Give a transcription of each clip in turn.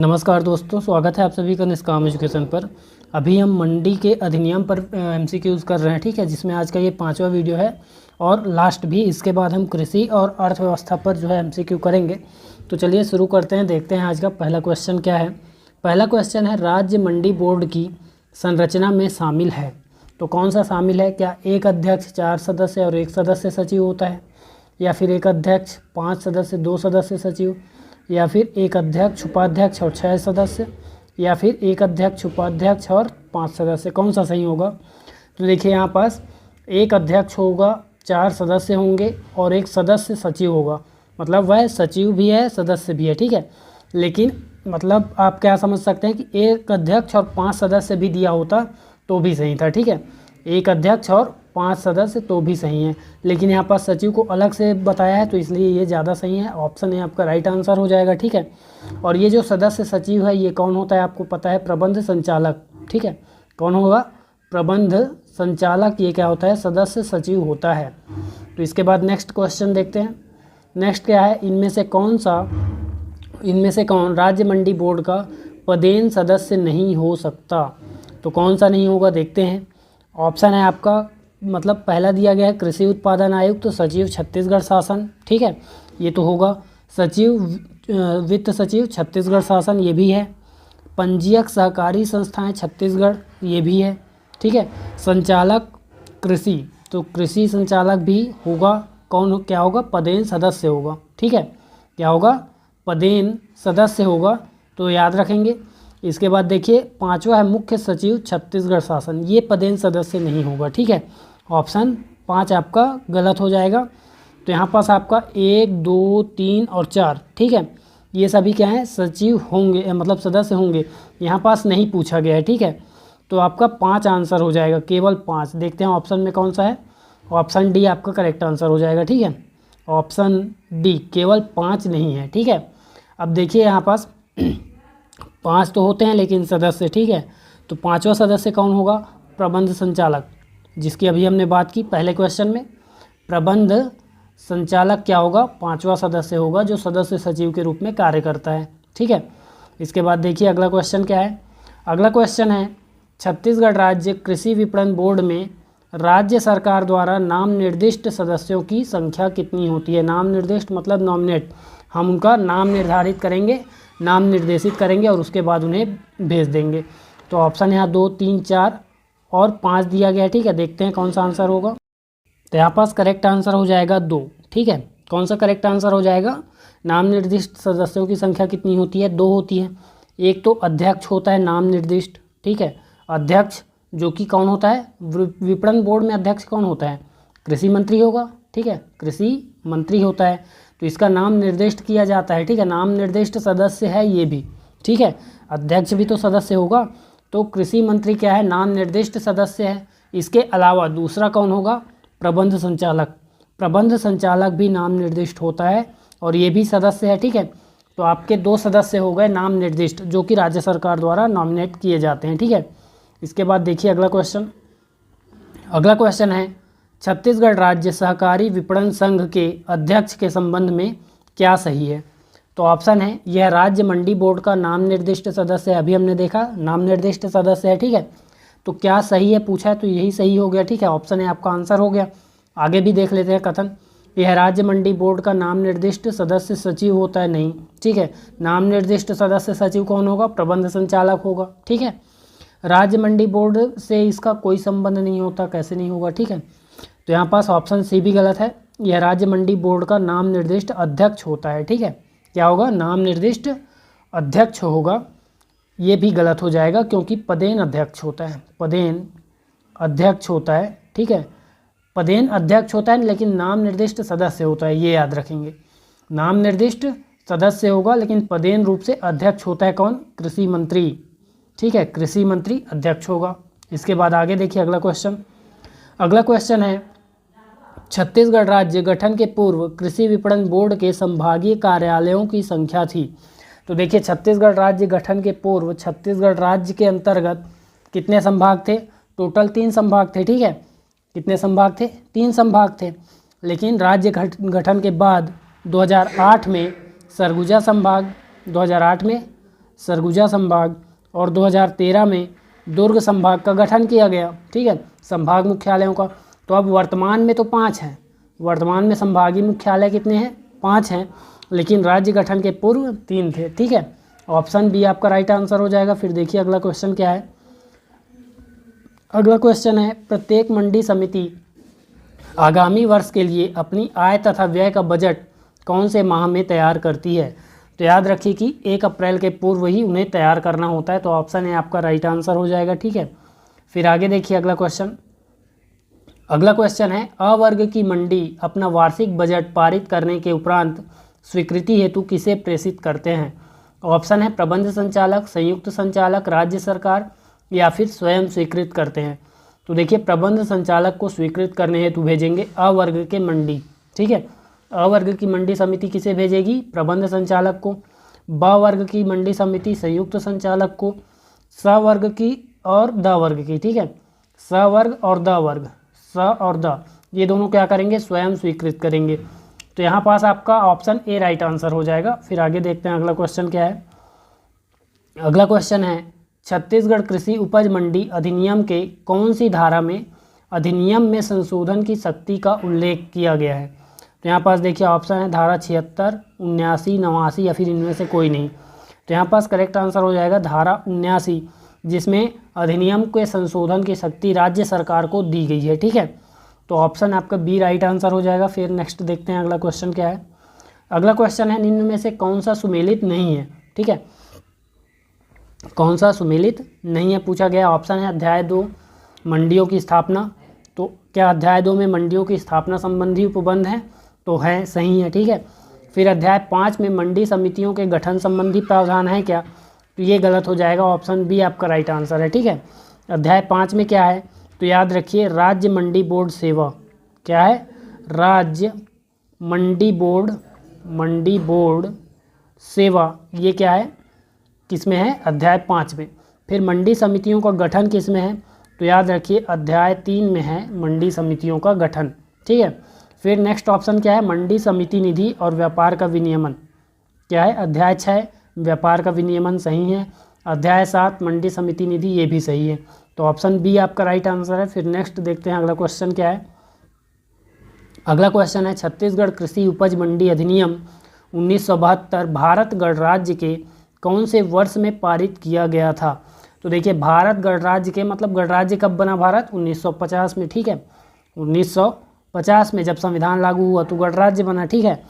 नमस्कार दोस्तों, स्वागत है आप सभी का निष्काम एजुकेशन पर। अभी हम मंडी के अधिनियम पर एमसीक्यूज़ कर रहे हैं, ठीक है, जिसमें आज का ये 5वां वीडियो है और लास्ट भी। इसके बाद हम कृषि और अर्थव्यवस्था पर जो है एमसीक्यू करेंगे। तो चलिए शुरू करते हैं, देखते हैं आज का पहला क्वेश्चन क्या है। पहला क्वेश्चन है, राज्य मंडी बोर्ड की संरचना में शामिल है तो कौन सा शामिल है? क्या एक अध्यक्ष, 4 सदस्य और 1 सदस्य सचिव होता है, या फिर एक अध्यक्ष, 5 सदस्य, 2 सदस्य सचिव, या फिर एक अध्यक्ष, उपाध्यक्ष और 6 सदस्य, या फिर एक अध्यक्ष, उपाध्यक्ष और 5 सदस्य? कौन सा सही होगा? तो देखिए यहाँ पास एक अध्यक्ष होगा, 4 सदस्य होंगे और 1 सदस्य सचिव होगा। मतलब वह सचिव भी है, सदस्य भी है, ठीक है। लेकिन मतलब आप क्या समझ सकते हैं कि एक अध्यक्ष और 5 सदस्य भी दिया होता तो भी सही था, ठीक है। एक अध्यक्ष और 5 सदस्य तो भी सही हैं, लेकिन यहाँ पर सचिव को अलग से बताया है तो इसलिए ये ज़्यादा सही है। ऑप्शन है आपका राइट आंसर हो जाएगा, ठीक है। और ये जो सदस्य सचिव है ये कौन होता है आपको पता है? प्रबंध संचालक, ठीक है। कौन होगा? प्रबंध संचालक। ये क्या होता है? सदस्य सचिव होता है। तो इसके बाद नेक्स्ट क्वेश्चन देखते हैं। नेक्स्ट क्या है, इनमें से कौन राज्य मंडी बोर्ड का पदेन सदस्य नहीं हो सकता? तो कौन सा नहीं होगा देखते हैं। ऑप्शन है आपका, मतलब पहला दिया गया है कृषि उत्पादन आयुक्त, तो सचिव छत्तीसगढ़ शासन, ठीक है, ये तो होगा। सचिव वित्त सचिव छत्तीसगढ़ शासन, ये भी है। पंजीयक सहकारी संस्थाएं छत्तीसगढ़, ये भी है, ठीक है। संचालक कृषि, तो कृषि संचालक भी होगा। कौन क्या होगा? पदेन सदस्य होगा, ठीक है। क्या होगा? पदेन सदस्य होगा, तो याद रखेंगे। इसके बाद देखिए 5वां है मुख्य सचिव छत्तीसगढ़ शासन, ये पदेन सदस्य नहीं होगा, ठीक है। ऑप्शन 5 आपका गलत हो जाएगा। तो यहाँ पास आपका 1, 2, 3 और 4, ठीक है, ये सभी क्या हैं? सचिव होंगे, मतलब सदस्य होंगे। यहाँ पास नहीं पूछा गया है, ठीक है। तो आपका 5 आंसर हो जाएगा, केवल 5। देखते हैं ऑप्शन में कौन सा है। ऑप्शन डी आपका करेक्ट आंसर हो जाएगा, ठीक है। ऑप्शन डी, केवल 5 नहीं है, ठीक है। अब देखिए यहाँ पास 5 तो होते हैं लेकिन सदस्य, ठीक है। तो 5वां सदस्य कौन होगा? प्रबंध संचालक, जिसकी अभी हमने बात की पहले क्वेश्चन में। प्रबंध संचालक क्या होगा? 5वां सदस्य होगा, जो सदस्य सचिव के रूप में कार्य करता है, ठीक है। इसके बाद देखिए अगला क्वेश्चन क्या है। अगला क्वेश्चन है, छत्तीसगढ़ राज्य कृषि विपणन बोर्ड में राज्य सरकार द्वारा नाम निर्दिष्ट सदस्यों की संख्या कितनी होती है? नाम निर्दिष्ट मतलब नॉमिनेट, हम उनका नाम निर्धारित करेंगे, नाम निर्देशित करेंगे और उसके बाद उन्हें भेज देंगे। तो ऑप्शन यहाँ 2, 3, 4 और 5 दिया गया है, ठीक है। देखते हैं कौन सा आंसर होगा। तो यहाँ पास करेक्ट आंसर हो जाएगा 2, ठीक है। कौन सा करेक्ट आंसर हो जाएगा? नाम निर्दिष्ट सदस्यों की संख्या कितनी होती है? 2 होती है। एक तो अध्यक्ष होता है नाम निर्दिष्ट, ठीक है। अध्यक्ष जो कि कौन होता है? विपणन बोर्ड में अध्यक्ष कौन होता है? कृषि मंत्री होगा, ठीक है, कृषि मंत्री होता है। तो इसका नाम निर्दिष्ट किया जाता है, ठीक है। नाम निर्दिष्ट सदस्य है ये भी, ठीक है। अध्यक्ष भी तो सदस्य होगा। तो कृषि मंत्री क्या है? नाम निर्दिष्ट सदस्य है। इसके अलावा दूसरा कौन होगा? प्रबंध संचालक। प्रबंध संचालक भी नाम निर्दिष्ट होता है और ये भी सदस्य है, ठीक है। तो आपके 2 सदस्य हो गए नाम निर्दिष्ट, जो कि राज्य सरकार द्वारा नॉमिनेट किए जाते हैं, ठीक है। इसके बाद देखिए अगला क्वेश्चन। अगला क्वेश्चन है, छत्तीसगढ़ राज्य सहकारी विपणन संघ के अध्यक्ष के संबंध में क्या सही है? तो ऑप्शन है, यह राज्य मंडी बोर्ड का नाम निर्दिष्ट सदस्य है। अभी हमने देखा नाम निर्दिष्ट सदस्य है, ठीक है। तो क्या सही है पूछा है तो यही सही हो गया, ठीक है। ऑप्शन है आपका आंसर हो गया। आगे भी देख लेते हैं कथन। यह राज्य मंडी बोर्ड का नाम निर्दिष्ट सदस्य सचिव होता है, नहीं, ठीक है। नाम निर्दिष्ट सदस्य सचिव कौन होगा? प्रबंध संचालक होगा, ठीक है। राज्य मंडी बोर्ड से इसका कोई संबंध नहीं होता, कैसे नहीं होगा, ठीक है। तो यहाँ पास ऑप्शन सी भी गलत है। यह राज्य मंडी बोर्ड का नाम निर्दिष्ट अध्यक्ष होता है, ठीक है। क्या होगा? नाम निर्दिष्ट अध्यक्ष होगा। ये भी गलत हो जाएगा क्योंकि पदेन अध्यक्ष होता है, पदेन अध्यक्ष होता है, ठीक है। पदेन अध्यक्ष होता है लेकिन नाम निर्दिष्ट सदस्य होता है, ये याद रखेंगे। नाम निर्दिष्ट सदस्य होगा लेकिन पदेन रूप से अध्यक्ष होता है कौन? कृषि मंत्री, ठीक है। कृषि मंत्री अध्यक्ष होगा। इसके बाद आगे देखिए अगला क्वेश्चन। अगला क्वेश्चन है, छत्तीसगढ़ राज्य गठन के पूर्व कृषि विपणन बोर्ड के संभागीय कार्यालयों की संख्या थी। तो देखिए छत्तीसगढ़ राज्य गठन के पूर्व छत्तीसगढ़ राज्य के अंतर्गत कितने संभाग थे? टोटल 3 संभाग थे, ठीक है। कितने संभाग थे? 3 संभाग थे। लेकिन राज्य गठन के बाद 2008 में सरगुजा संभाग, 2008 में सरगुजा संभाग और 2013 में दुर्ग संभाग का गठन किया गया। ठीक है, संभाग मुख्यालयों का। तो अब वर्तमान में तो 5 हैं, वर्तमान में संभागीय मुख्यालय कितने हैं? 5 हैं, लेकिन राज्य गठन के पूर्व 3 थे। ठीक है, ऑप्शन बी आपका राइट आंसर हो जाएगा। फिर देखिए अगला क्वेश्चन क्या है। अगला क्वेश्चन है, प्रत्येक मंडी समिति आगामी वर्ष के लिए अपनी आय तथा व्यय का बजट कौन से माह में तैयार करती है? तो याद रखिए कि 1 अप्रैल के पूर्व ही उन्हें तैयार करना होता है। तो ऑप्शन है आपका राइट आंसर हो जाएगा। ठीक है, फिर आगे देखिए अगला क्वेश्चन। अगला क्वेश्चन है, अ वर्ग की मंडी अपना वार्षिक बजट पारित करने के उपरांत स्वीकृति हेतु किसे प्रेषित करते हैं? ऑप्शन है प्रबंध संचालक, संयुक्त संचालक, राज्य सरकार या फिर स्वयं स्वीकृत करते हैं। तो देखिए प्रबंध संचालक को स्वीकृत करने हेतु भेजेंगे अ वर्ग के मंडी। ठीक है, अ वर्ग की मंडी समिति किसे भेजेगी? प्रबंध संचालक को। ब वर्ग की मंडी समिति संयुक्त संचालक को। स वर्ग की और द वर्ग की। ठीक है, स वर्ग और द वर्ग, स और द, ये दोनों क्या करेंगे? स्वयं स्वीकृत करेंगे। तो यहाँ पास आपका ऑप्शन ए राइट आंसर हो जाएगा। फिर आगे देखते हैं अगला क्वेश्चन क्या है। अगला क्वेश्चन है, छत्तीसगढ़ कृषि उपज मंडी अधिनियम के कौन सी धारा में अधिनियम में संशोधन की शक्ति का उल्लेख किया गया है? तो यहाँ पास देखिए ऑप्शन है धारा 76, 79, 89 या फिर इनमें से कोई नहीं। तो यहाँ पास करेक्ट आंसर हो जाएगा धारा 79, जिसमें अधिनियम के संशोधन की शक्ति राज्य सरकार को दी गई है। ठीक है, तो ऑप्शन आपका बी राइट आंसर हो जाएगा। फिर नेक्स्ट देखते हैं अगला क्वेश्चन क्या है। अगला क्वेश्चन है, निम्न में से कौन सा सुमेलित नहीं है? ठीक है, कौन सा सुमेलित नहीं है पूछा गया। ऑप्शन है अध्याय 2 मंडियों की स्थापना। तो क्या अध्याय 2 में मंडियों की स्थापना संबंधी उपबंध है? तो है, सही है। ठीक है, फिर अध्याय 5 में मंडी समितियों के गठन संबंधी प्रावधान है क्या? तो ये गलत हो जाएगा, ऑप्शन बी आपका राइट आंसर है। ठीक है, अध्याय 5 में क्या है? तो याद रखिए राज्य मंडी बोर्ड सेवा। क्या है? राज्य मंडी बोर्ड सेवा, ये क्या है? किसमें है? अध्याय 5 में। फिर मंडी समितियों का गठन किस में है? तो याद रखिए अध्याय 3 में है मंडी समितियों का गठन। ठीक है, फिर नेक्स्ट ऑप्शन क्या है? मंडी समिति निधि और व्यापार का विनियमन। क्या है? अध्याय 6 व्यापार का विनियमन, सही है। अध्याय 7 मंडी समिति निधि, ये भी सही है। तो ऑप्शन बी आपका राइट आंसर है। फिर नेक्स्ट देखते हैं अगला क्वेश्चन क्या है। अगला क्वेश्चन है, छत्तीसगढ़ कृषि उपज मंडी अधिनियम 1972 भारत गणराज्य के कौन से वर्ष में पारित किया गया था? तो देखिए भारत गणराज्य के मतलब गणराज्य कब बना भारत? 1950 में। ठीक है, 1950 में जब संविधान लागू हुआ तो गणराज्य बना। ठीक है,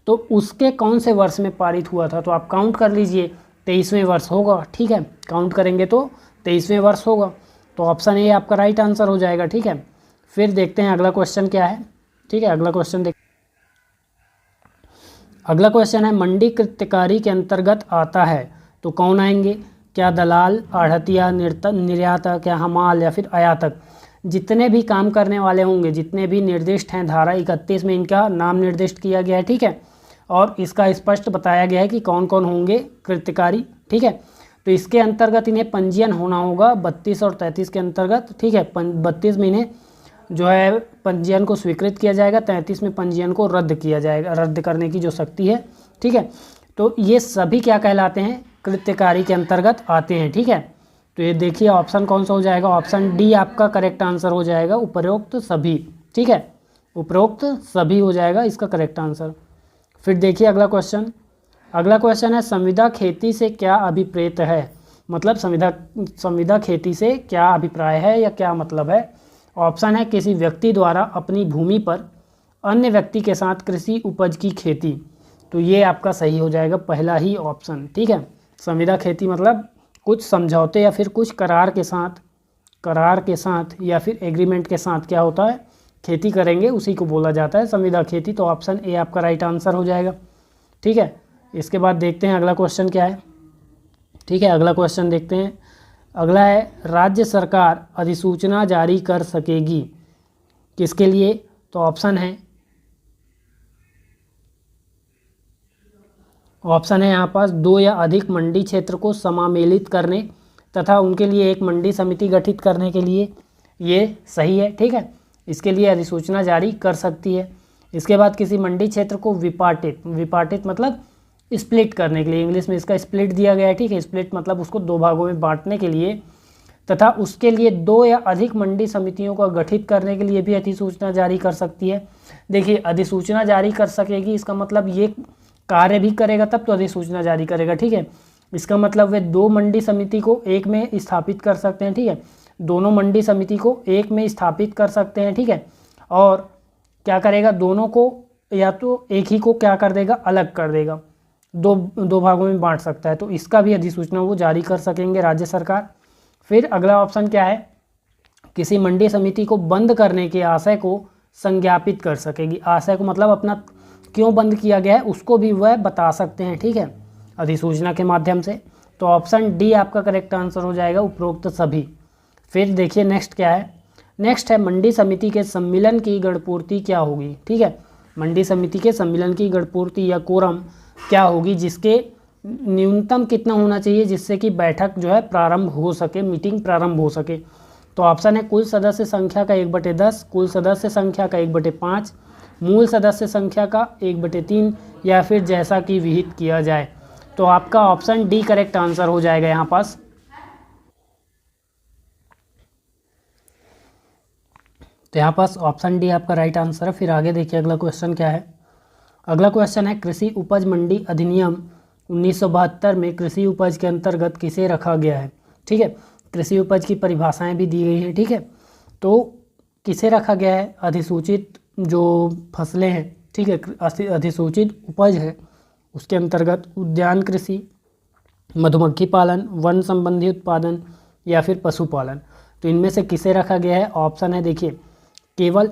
तो उसके कौन से वर्ष में पारित हुआ था? तो आप काउंट कर लीजिए, 23वें वर्ष होगा। ठीक है, काउंट करेंगे तो 23वें वर्ष होगा। तो ऑप्शन ए आपका राइट आंसर हो जाएगा। ठीक है, फिर देखते हैं अगला क्वेश्चन क्या है। ठीक है, अगला क्वेश्चन अगला क्वेश्चन है, मंडी कृत्यकारी के अंतर्गत आता है तो कौन आएंगे? क्या दलाल, आढ़तिया, निर्यातक या हमाल या फिर आयातक? जितने भी काम करने वाले होंगे, जितने भी निर्दिष्ट हैं, धारा 31 में इनका नाम निर्दिष्ट किया गया है। ठीक है, और इसका स्पष्ट बताया गया है कि कौन कौन होंगे कृत्यकारी। ठीक है, तो इसके अंतर्गत इन्हें पंजीयन होना होगा 32 और 33 के अंतर्गत। ठीक है, 32 में इन्हें जो है पंजीयन को स्वीकृत किया जाएगा, 33 में पंजीयन को रद्द किया जाएगा, रद्द करने की जो शक्ति है। ठीक है, तो ये सभी क्या कहलाते हैं? कृत्यकारी के अंतर्गत आते हैं। ठीक है, तो ये देखिए ऑप्शन कौन सा हो जाएगा? ऑप्शन डी आपका करेक्ट आंसर हो जाएगा, उपरोक्त सभी। ठीक है, उपरोक्त सभी हो जाएगा इसका करेक्ट आंसर। फिर देखिए अगला क्वेश्चन। अगला क्वेश्चन है, संविदा खेती से क्या अभिप्रेत है? मतलब संविदा खेती से क्या अभिप्राय है या क्या मतलब है? ऑप्शन है किसी व्यक्ति द्वारा अपनी भूमि पर अन्य व्यक्ति के साथ कृषि उपज की खेती। तो ये आपका सही हो जाएगा, पहला ही ऑप्शन। ठीक है, संविदा खेती मतलब कुछ समझौते या फिर कुछ करार के साथ या फिर एग्रीमेंट के साथ क्या होता है? खेती करेंगे, उसी को बोला जाता है संविदा खेती। तो ऑप्शन ए आपका राइट आंसर हो जाएगा। ठीक है, इसके बाद देखते हैं अगला क्वेश्चन क्या है। ठीक है, अगला क्वेश्चन देखते हैं। अगला है, राज्य सरकार अधिसूचना जारी कर सकेगी किसके लिए? तो ऑप्शन है यहाँ पास 2 या अधिक मंडी क्षेत्र को समामेलित करने तथा उनके लिए एक मंडी समिति गठित करने के लिए। ये सही है। ठीक है, इसके लिए अधिसूचना जारी कर सकती है। इसके बाद किसी मंडी क्षेत्र को विपाटित मतलब स्प्लिट करने के लिए, इंग्लिश में इसका स्प्लिट दिया गया है, ठीक है। स्प्लिट मतलब उसको दो भागों में बांटने के लिए, तथा उसके लिए दो या अधिक मंडी समितियों को गठित करने के लिए भी अधिसूचना जारी कर सकती है। देखिए अधिसूचना जारी कर सकेगी, इसका मतलब ये कार्य भी करेगा तब तो अधिसूचना जारी करेगा, ठीक है। इसका मतलब वे दो मंडी समिति को एक में स्थापित कर सकते हैं, ठीक है। दोनों मंडी समिति को एक में स्थापित कर सकते हैं, ठीक है। और क्या करेगा, दोनों को या तो एक ही को क्या कर देगा, अलग कर देगा, दो भागों में बांट सकता है। तो इसका भी अधिसूचना वो जारी कर सकेंगे राज्य सरकार। फिर अगला ऑप्शन क्या है, किसी मंडी समिति को बंद करने के आशय को संज्ञापित कर सकेगी। आशय को मतलब अपना क्यों बंद किया गया है उसको भी वह बता सकते हैं, ठीक है, अधिसूचना के माध्यम से। तो ऑप्शन डी आपका करेक्ट आंसर हो जाएगा, उपरोक्त सभी। फिर देखिए नेक्स्ट क्या है, नेक्स्ट है मंडी समिति के सम्मेलन की गणपूर्ति क्या होगी, ठीक है। मंडी समिति के सम्मेलन की गणपूर्ति या कोरम क्या होगी, जिसके न्यूनतम कितना होना चाहिए जिससे कि बैठक जो है प्रारंभ हो सके, मीटिंग प्रारंभ हो सके। तो ऑप्शन है कुल सदस्य संख्या का 1/10, कुल सदस्य संख्या का 1/5, मूल सदस्य संख्या का 1/3 या फिर जैसा कि विहित किया जाए। तो आपका ऑप्शन डी करेक्ट आंसर हो जाएगा यहाँ पास। तो यहाँ पास ऑप्शन डी आपका राइट आंसर है। फिर आगे देखिए अगला क्वेश्चन क्या है। अगला क्वेश्चन है कृषि उपज मंडी अधिनियम 1972 में कृषि उपज के अंतर्गत किसे रखा गया है, ठीक है। कृषि उपज की परिभाषाएं भी दी गई हैं, ठीक है। तो किसे रखा गया है, अधिसूचित जो फसलें हैं, ठीक है, अधिसूचित उपज है उसके अंतर्गत उद्यान कृषि, मधुमक्खी पालन, वन संबंधी उत्पादन या फिर पशुपालन। तो इनमें से किसे रखा गया है, ऑप्शन है देखिए केवल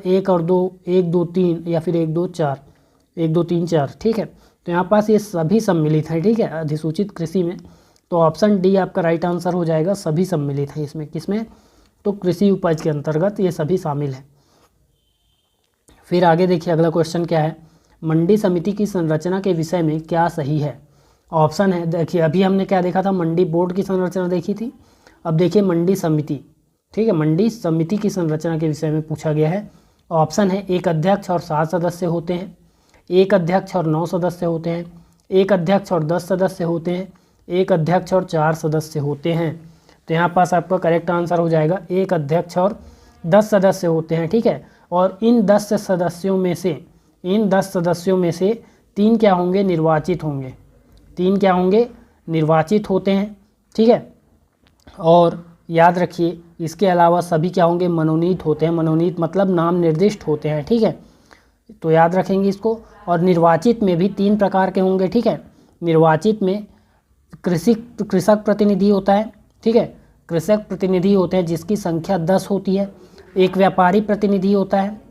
एक और दो, 1 2 3 या फिर 1 2 4, 1 2 3 4, ठीक है। तो यहाँ पास ये सभी सम्मिलित हैं, ठीक है, अधिसूचित कृषि में। तो ऑप्शन डी आपका राइट आंसर हो जाएगा, सभी सम्मिलित हैं इसमें। किसमें, तो कृषि उपज के अंतर्गत ये सभी शामिल हैं। फिर आगे देखिए अगला क्वेश्चन क्या है, मंडी समिति की संरचना के विषय में क्या सही है। ऑप्शन है देखिए, अभी हमने क्या देखा था, मंडी बोर्ड की संरचना देखी थी, अब देखिए मंडी समिति, ठीक है, मंडी समिति की संरचना के विषय में पूछा गया है। ऑप्शन है एक अध्यक्ष और 7 सदस्य होते हैं, एक अध्यक्ष और 9 सदस्य होते हैं, एक अध्यक्ष और 10 सदस्य होते हैं, एक अध्यक्ष और 4 सदस्य होते हैं। तो यहाँ पास आपका करेक्ट आंसर हो जाएगा एक अध्यक्ष और 10 सदस्य होते हैं, ठीक है। और इन 10 सदस्यों में से 3 क्या होंगे, निर्वाचित होंगे, 3 क्या होंगे, निर्वाचित होते हैं, ठीक है। और याद रखिए इसके अलावा सभी क्या होंगे, मनोनीत होते हैं। मनोनीत मतलब नाम निर्दिष्ट होते हैं, ठीक है, तो याद रखेंगे इसको। और निर्वाचित में भी 3 प्रकार के होंगे, ठीक है। निर्वाचित में कृषक प्रतिनिधि होता है, ठीक है, कृषक प्रतिनिधि होते हैं जिसकी संख्या 10 होती है। एक व्यापारी प्रतिनिधि होता है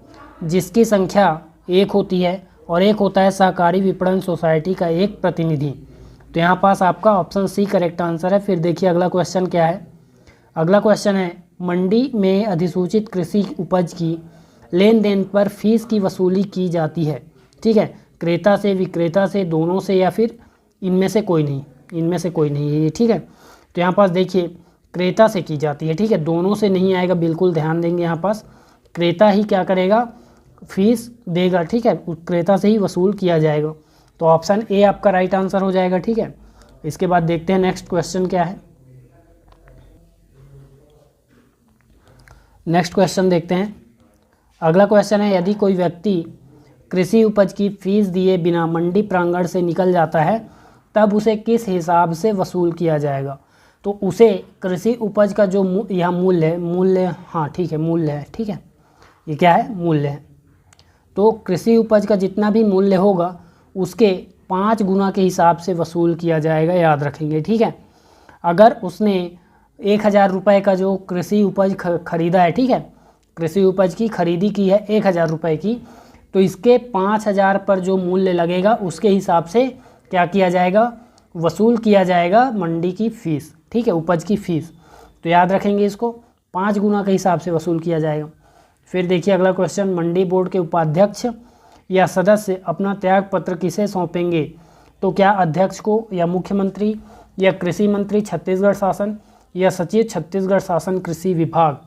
जिसकी संख्या 1 होती है, और एक होता है सहकारी विपणन सोसाइटी का एक प्रतिनिधि। तो यहाँ पास आपका ऑप्शन सी करेक्ट आंसर है। फिर देखिए अगला क्वेश्चन क्या है। अगला क्वेश्चन है मंडी में अधिसूचित कृषि उपज की लेन देन पर फीस की वसूली की जाती है, ठीक है, क्रेता से, विक्रेता से, दोनों से या फिर इनमें से कोई नहीं, इनमें से कोई नहीं है ये, ठीक है। तो यहाँ पास देखिए क्रेता से की जाती है, ठीक है, दोनों से नहीं आएगा, बिल्कुल ध्यान देंगे। यहाँ पास क्रेता ही क्या करेगा, फीस देगा, ठीक है, क्रेता से ही वसूल किया जाएगा। तो ऑप्शन ए आपका राइट आंसर हो जाएगा, ठीक है। इसके बाद देखते हैं नेक्स्ट क्वेश्चन क्या है। नेक्स्ट क्वेश्चन देखते हैं। अगला क्वेश्चन है यदि कोई व्यक्ति कृषि उपज की फीस दिए बिना मंडी प्रांगण से निकल जाता है तब उसे किस हिसाब से वसूल किया जाएगा। तो उसे कृषि उपज का जो यहाँ मूल्य, हाँ ठीक है, मूल्य है, ठीक है, ये क्या है, मूल्य है। तो कृषि उपज का जितना भी मूल्य होगा उसके 5 गुना के हिसाब से वसूल किया जाएगा, याद रखेंगे, ठीक है। अगर उसने 1000 रुपये का जो कृषि उपज खरीदा है, ठीक है, कृषि उपज की खरीदी की है 1000 रुपये की, तो इसके 5000 पर जो मूल्य लगेगा उसके हिसाब से क्या किया जाएगा, वसूल किया जाएगा मंडी की फ़ीस, ठीक है, उपज की फ़ीस। तो याद रखेंगे इसको, 5 गुना के हिसाब से वसूल किया जाएगा। फिर देखिए अगला क्वेश्चन, मंडी बोर्ड के उपाध्यक्ष या सदस्य अपना त्याग पत्र किसे सौंपेंगे। तो क्या अध्यक्ष को, या मुख्यमंत्री, या कृषि मंत्री छत्तीसगढ़ शासन, या सचिव छत्तीसगढ़ शासन कृषि विभाग।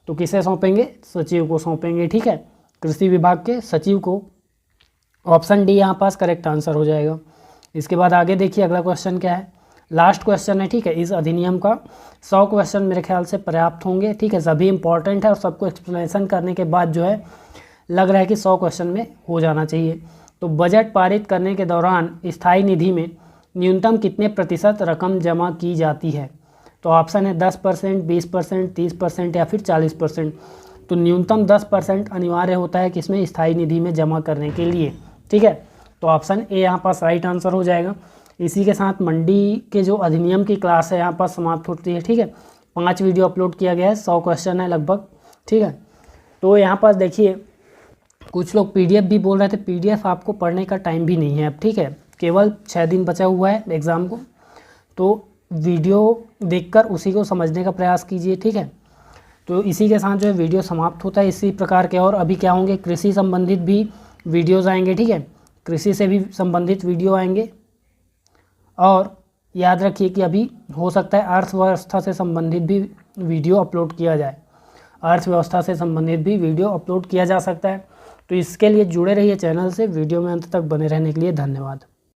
तो किसे सौंपेंगे, सचिव को सौंपेंगे, ठीक है, कृषि विभाग के सचिव को ऑप्शन डी यहाँ पास करेक्ट आंसर हो जाएगा। इसके बाद आगे देखिए अगला क्वेश्चन क्या है, लास्ट क्वेश्चन है, ठीक है। इस अधिनियम का 100 क्वेश्चन मेरे ख्याल से पर्याप्त होंगे, ठीक है। सभी इंपॉर्टेंट है और सबको एक्सप्लेनेशन करने के बाद जो है लग रहा है कि 100 क्वेश्चन में हो जाना चाहिए। तो बजट पारित करने के दौरान स्थायी निधि में न्यूनतम कितने प्रतिशत रकम जमा की जाती है? तो ऑप्शन है 10%, 20%, 30% या फिर 40%। तो न्यूनतम 10% अनिवार्य होता है किसमें, स्थायी निधि में जमा करने के लिए, ठीक है। तो ऑप्शन ए यहाँ पास राइट आंसर हो जाएगा। इसी के साथ मंडी के जो अधिनियम की क्लास है यहाँ पास समाप्त होती है, ठीक है। 5 वीडियो अपलोड किया गया है, 100 क्वेश्चन है लगभग, ठीक है। तो यहाँ पास देखिए कुछ लोग पीडीएफ भी बोल रहे थे, पीडीएफ आपको पढ़ने का टाइम भी नहीं है अब, ठीक है। केवल 6 दिन बचा हुआ है एग्ज़ाम को, तो वीडियो देखकर उसी को समझने का प्रयास कीजिए, ठीक है। तो इसी के साथ जो है वीडियो समाप्त होता है इसी प्रकार के। और अभी क्या होंगे, कृषि संबंधित भी वीडियोज़ आएंगे, ठीक है। कृषि से भी संबंधित वीडियो आएंगे। और याद रखिए कि अभी हो सकता है अर्थव्यवस्था से संबंधित भी वीडियो अपलोड किया जाए, अर्थव्यवस्था से संबंधित भी वीडियो अपलोड किया जा सकता है। तो इसके लिए जुड़े रहिए चैनल से। वीडियो में अंत तक बने रहने के लिए धन्यवाद।